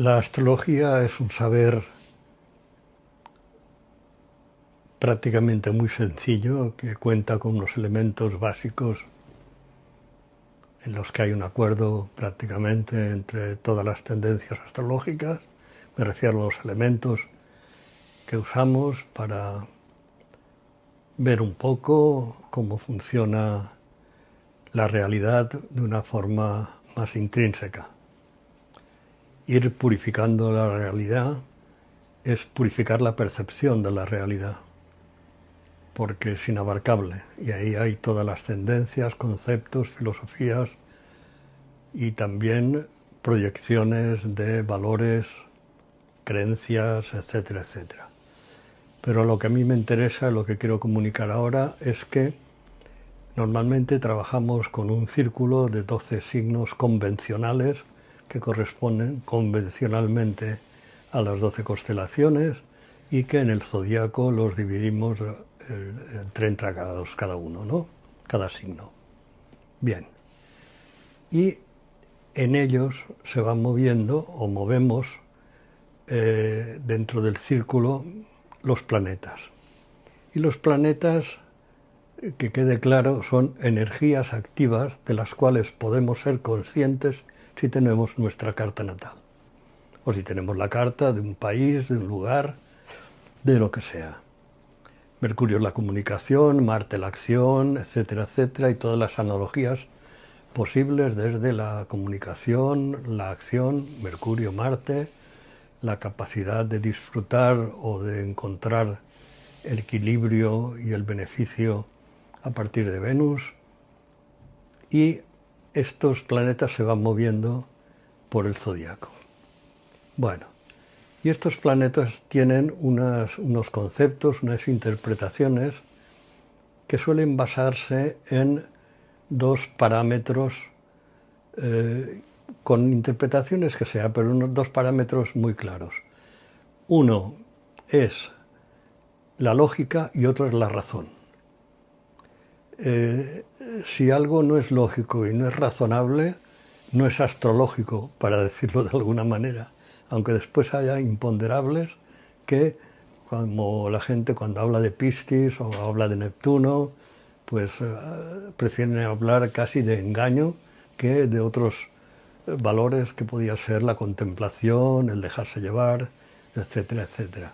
La astrología es un saber prácticamente muy sencillo que cuenta con unos elementos básicos en los que hay un acuerdo prácticamente entre todas las tendencias astrológicas. Me refiero a los elementos que usamos para ver un poco cómo funciona la realidad de una forma más intrínseca. Ir purificando la realidad es purificar la percepción de la realidad, porque es inabarcable, y ahí hay todas las tendencias, conceptos, filosofías y también proyecciones de valores, creencias, etcétera, etcétera. Pero lo que a mí me interesa, lo que quiero comunicar ahora, es que normalmente trabajamos con un círculo de 12 signos convencionales que corresponden convencionalmente a las 12 constelaciones y que en el zodíaco los dividimos en 30 grados cada uno, ¿no? Cada signo. Bien. Y en ellos se van moviendo o movemos dentro del círculo los planetas. Y los planetas, que quede claro, son energías activas de las cuales podemos ser conscientes si tenemos nuestra carta natal. O si tenemos la carta de un país, de un lugar, de lo que sea. Mercurio es la comunicación, Marte la acción, etcétera, etcétera, y todas las analogías posibles desde la comunicación, la acción, Mercurio, Marte, la capacidad de disfrutar o de encontrar el equilibrio y el beneficio a partir de Venus, y estos planetas se van moviendo por el zodiaco. Bueno, y estos planetas tienen unos conceptos, unas interpretaciones que suelen basarse en dos parámetros, con interpretaciones que sea, pero dos parámetros muy claros. Uno es la lógica y otro es la razón. Si algo no es lógico y no es razonable, no es astrológico, para decirlo de alguna manera, aunque después haya imponderables que, como la gente cuando habla de Piscis o habla de Neptuno, pues prefieren hablar casi de engaño que de otros valores que podía ser la contemplación, el dejarse llevar, etcétera, etcétera.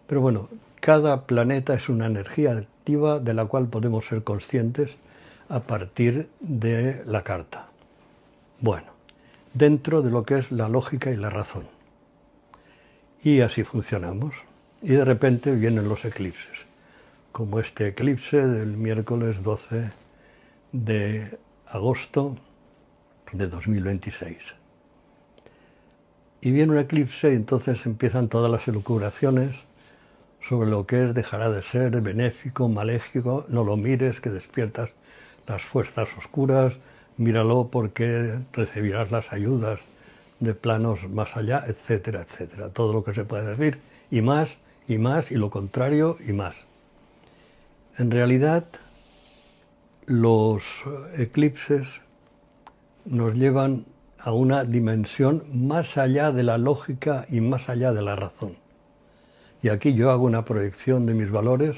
Pero bueno, cada planeta es una energía activa de la cual podemos ser conscientes a partir de la carta. Bueno, dentro de lo que es la lógica y la razón. Y así funcionamos. Y de repente vienen los eclipses, como este eclipse del miércoles 12 de agosto de 2026. Y viene un eclipse y entonces empiezan todas las elucubraciones sobre lo que es, dejará de ser, benéfico, maléfico, no lo mires, que despiertas las fuerzas oscuras, míralo porque recibirás las ayudas de planos más allá, etcétera, etcétera. Todo lo que se puede decir, y más, y lo contrario, y más. En realidad, los eclipses nos llevan a una dimensión más allá de la lógica y más allá de la razón. Y aquí yo hago una proyección de mis valores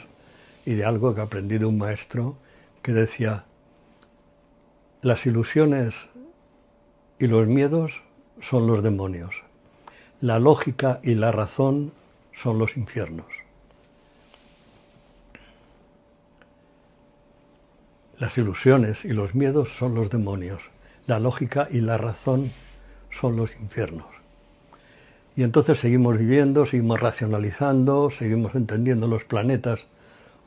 y de algo que aprendí de un maestro que decía: las ilusiones y los miedos son los demonios, la lógica y la razón son los infiernos. Las ilusiones y los miedos son los demonios, la lógica y la razón son los infiernos. Y entonces seguimos viviendo, seguimos racionalizando, seguimos entendiendo los planetas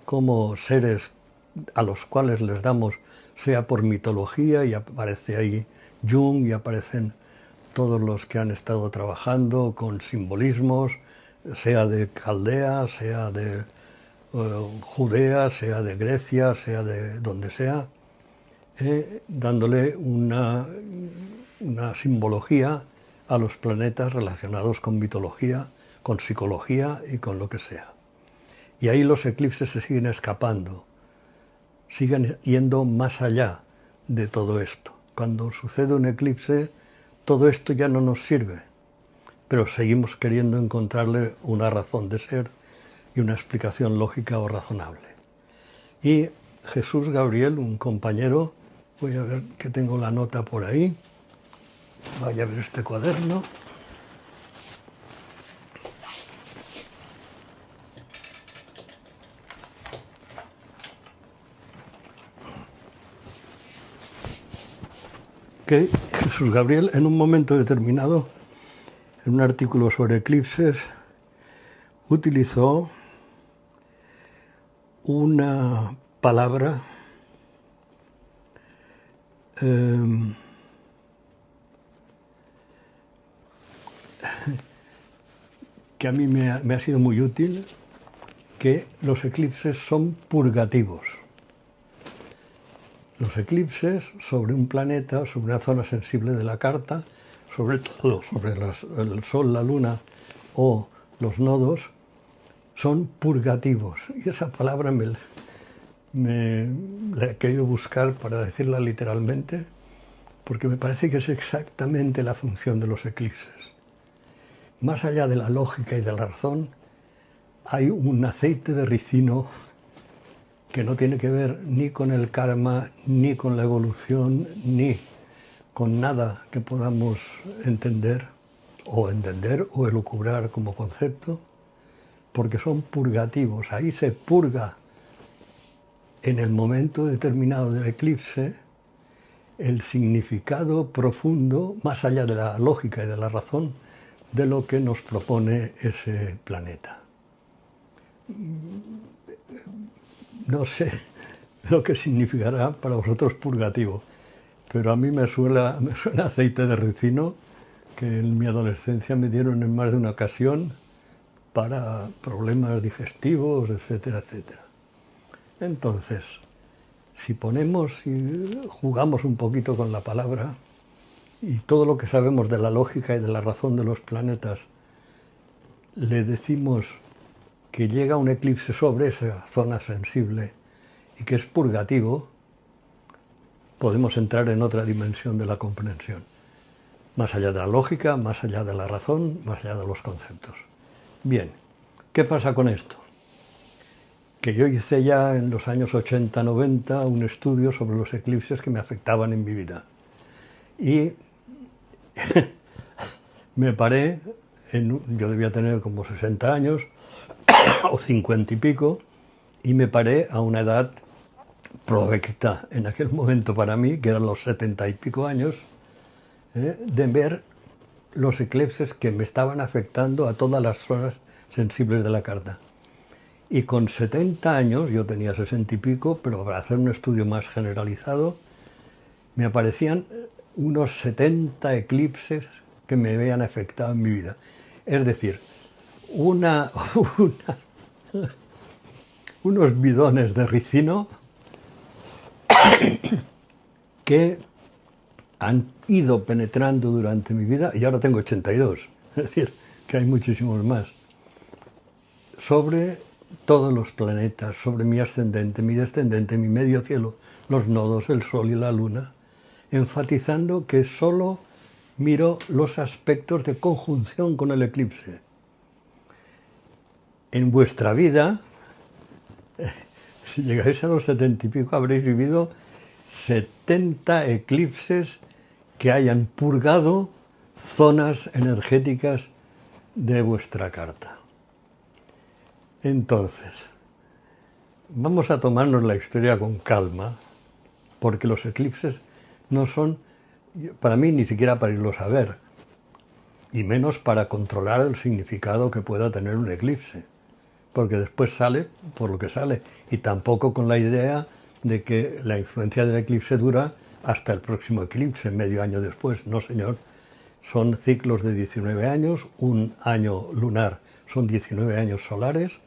como seres a los cuales les damos, sea por mitología, y aparece ahí Jung, y aparecen todos los que han estado trabajando con simbolismos, sea de Caldea, sea de Judea, sea de Grecia, sea de donde sea, dándole una simbología a los planetas relacionados con mitología, con psicología y con lo que sea. Y ahí los eclipses se siguen escapando, siguen yendo más allá de todo esto. Cuando sucede un eclipse, todo esto ya no nos sirve, pero seguimos queriendo encontrarle una razón de ser y una explicación lógica o razonable. Y Jesús Gabriel, un compañero, voy a ver que tengo la nota por ahí, vaya a ver este cuaderno. Que Jesús Gabriel, en un momento determinado, en un artículo sobre eclipses, utilizó una palabra que a mí me ha sido muy útil, que los eclipses son purgativos. Los eclipses sobre un planeta, sobre una zona sensible de la carta, sobre todo sobre el Sol, la Luna o los nodos, son purgativos. Y esa palabra la he querido buscar para decirla literalmente, porque me parece que es exactamente la función de los eclipses. Más allá de la lógica y de la razón, hay un aceite de ricino que no tiene que ver ni con el karma, ni con la evolución, ni con nada que podamos entender o elucubrar como concepto, porque son purgativos. Ahí se purga en el momento determinado del eclipse el significado profundo, más allá de la lógica y de la razón, de lo que nos propone ese planeta. No sé lo que significará para vosotros purgativo, pero a mí me suena aceite de ricino, que en mi adolescencia me dieron en más de una ocasión para problemas digestivos, etcétera, etcétera. Entonces, si ponemos y jugamos un poquito con la palabra y todo lo que sabemos de la lógica y de la razón de los planetas, le decimos que llega un eclipse sobre esa zona sensible y que es purgativo, podemos entrar en otra dimensión de la comprensión, más allá de la lógica, más allá de la razón, más allá de los conceptos. Bien, ¿qué pasa con esto? Que yo hice ya en los años 80-90 un estudio sobre los eclipses que me afectaban en mi vida. Y me paré, yo debía tener como 60 años, o 50 y pico, y me paré a una edad provecta en aquel momento para mí, que eran los 70 y pico años, de ver los eclipses que me estaban afectando a todas las zonas sensibles de la carta. Y con 70 años, yo tenía 60 y pico, pero para hacer un estudio más generalizado, me aparecían unos 70 eclipses que me habían afectado en mi vida. Es decir, unos bidones de ricino que han ido penetrando durante mi vida, y ahora tengo 82, es decir, que hay muchísimos más, sobre todos los planetas, sobre mi ascendente, mi descendente, mi medio cielo, los nodos, el Sol y la Luna, enfatizando que solo miro los aspectos de conjunción con el eclipse. En vuestra vida, si llegáis a los 70 y pico, habréis vivido 70 eclipses que hayan purgado zonas energéticas de vuestra carta. Entonces, vamos a tomarnos la historia con calma, porque los eclipses no son, para mí, ni siquiera para irlos a ver, y menos para controlar el significado que pueda tener un eclipse, porque después sale por lo que sale, y tampoco con la idea de que la influencia del eclipse dura hasta el próximo eclipse, medio año después. No, señor, son ciclos de 19 años, un año lunar son 19 años solares,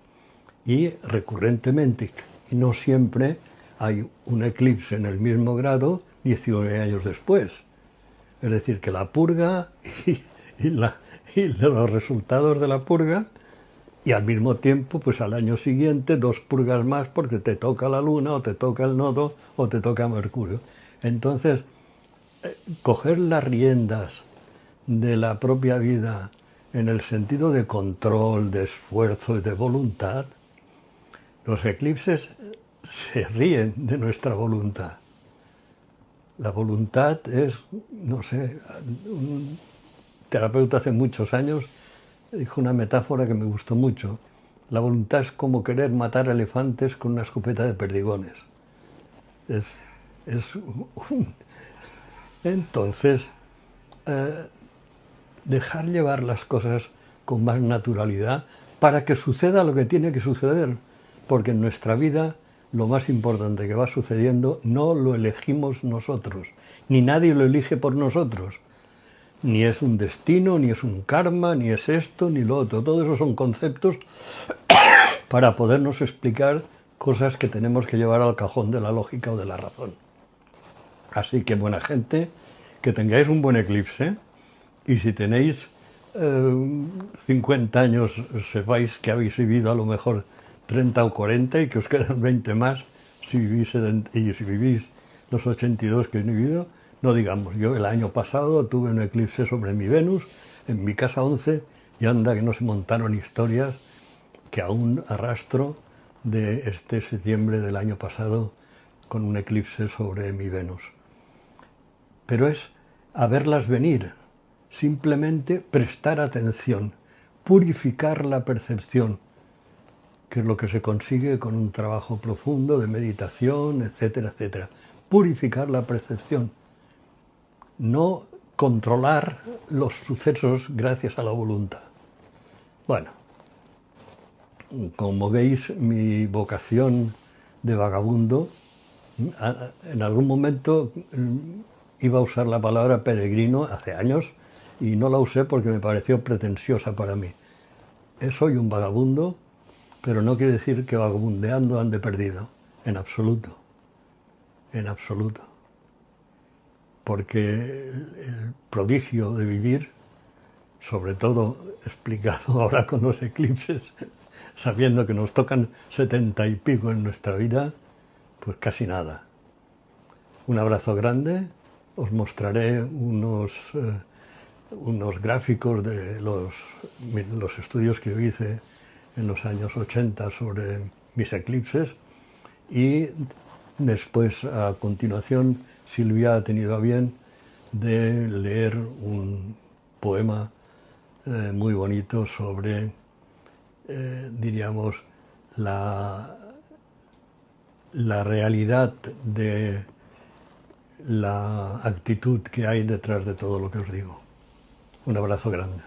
y recurrentemente, y no siempre, hay un eclipse en el mismo grado 19 años después. Es decir, que la purga y los resultados de la purga, y al mismo tiempo, pues al año siguiente, 2 purgas más porque te toca la Luna, o te toca el nodo, o te toca Mercurio. Entonces, coger las riendas de la propia vida en el sentido de control, de esfuerzo y de voluntad, los eclipses se ríen de nuestra voluntad. La voluntad es, no sé, un terapeuta hace muchos años dijo una metáfora que me gustó mucho. La voluntad es como querer matar elefantes con una escopeta de perdigones. Es un... Entonces, dejar llevar las cosas con más naturalidad para que suceda lo que tiene que suceder, porque en nuestra vida lo más importante que va sucediendo no lo elegimos nosotros, ni nadie lo elige por nosotros, ni es un destino, ni es un karma, ni es esto, ni lo otro. Todo eso son conceptos para podernos explicar cosas que tenemos que llevar al cajón de la lógica o de la razón. Así que, buena gente, que tengáis un buen eclipse, y si tenéis 50 años, sepáis que habéis vivido a lo mejor 30 o 40 y que os quedan 20 más si vivís los 82 que he vivido. No digamos, yo el año pasado tuve un eclipse sobre mi Venus en mi casa 11 y anda que no se montaron historias que aún arrastro de este septiembre del año pasado con un eclipse sobre mi Venus. Pero es a verlas venir, simplemente prestar atención, purificar la percepción, que es lo que se consigue con un trabajo profundo de meditación, etcétera, etcétera. Purificar la percepción, no controlar los sucesos gracias a la voluntad. Bueno, como veis, mi vocación de vagabundo, en algún momento iba a usar la palabra peregrino hace años y no la usé porque me pareció pretenciosa para mí. Soy un vagabundo, pero no quiere decir que vagabundeando ande perdido, en absoluto, en absoluto. Porque el prodigio de vivir, sobre todo explicado ahora con los eclipses, sabiendo que nos tocan 70 y pico en nuestra vida, pues casi nada. Un abrazo grande, os mostraré unos gráficos de los estudios que yo hice en los años 80 sobre mis eclipses y después, a continuación, Silvia ha tenido a bien de leer un poema muy bonito sobre, diríamos, la realidad de la actitud que hay detrás de todo lo que os digo. Un abrazo grande.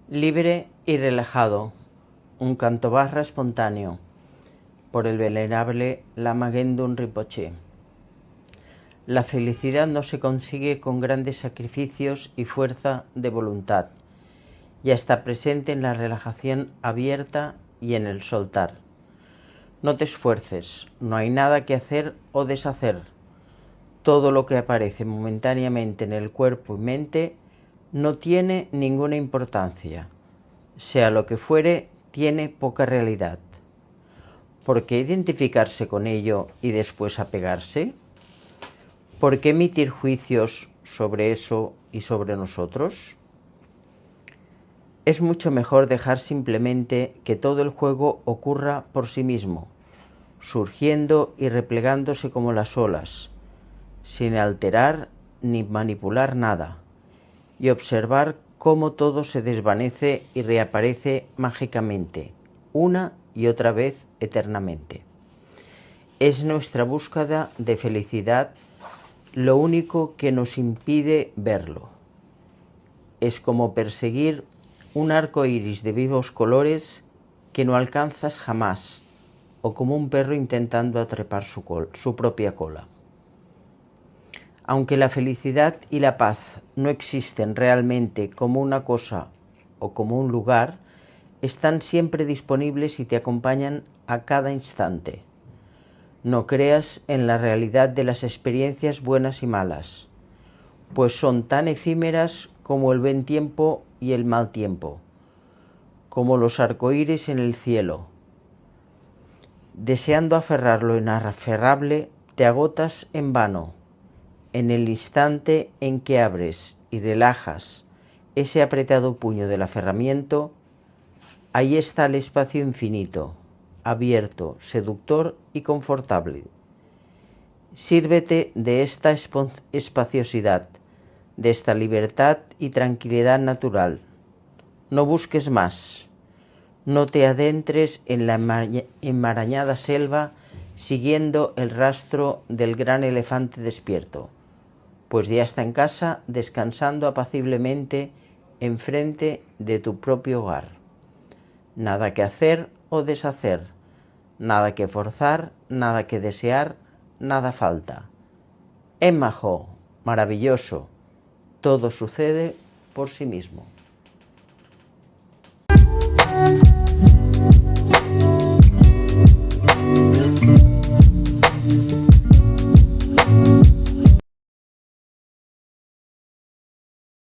Libre y relajado, un canto barra espontáneo, por el venerable Lama Gendun Rinpoche. La felicidad no se consigue con grandes sacrificios y fuerza de voluntad. Ya está presente en la relajación abierta y en el soltar. No te esfuerces, no hay nada que hacer o deshacer. Todo lo que aparece momentáneamente en el cuerpo y mente no tiene ninguna importancia. Sea lo que fuere, tiene poca realidad. ¿Por qué identificarse con ello y después apegarse? ¿Por qué emitir juicios sobre eso y sobre nosotros? Es mucho mejor dejar simplemente que todo el juego ocurra por sí mismo, surgiendo y replegándose como las olas, sin alterar ni manipular nada, y observar cómo todo se desvanece y reaparece mágicamente, una y otra vez eternamente. Es nuestra búsqueda de felicidad lo único que nos impide verlo. Es como perseguir un arco iris de vivos colores que no alcanzas jamás, o como un perro intentando atrapar su propia cola. Aunque la felicidad y la paz no existen realmente como una cosa o como un lugar, están siempre disponibles y te acompañan a cada instante. No creas en la realidad de las experiencias buenas y malas. pues son tan efímeras como el buen tiempo y el mal tiempo, como los arcoíris en el cielo. Deseando aferrar lo inaferrable, te agotas en vano. En el instante en que abres y relajas ese apretado puño del aferramiento, ahí está el espacio infinito, abierto, seductor y confortable. Sírvete de esta espaciosidad, de esta libertad y tranquilidad natural. No busques más. No te adentres en la enmarañada selva siguiendo el rastro del gran elefante despierto, pues ya está en casa descansando apaciblemente enfrente de tu propio hogar. Nada que hacer o deshacer, nada que forzar, nada que desear, nada falta. Emmajo, maravilloso, todo sucede por sí mismo.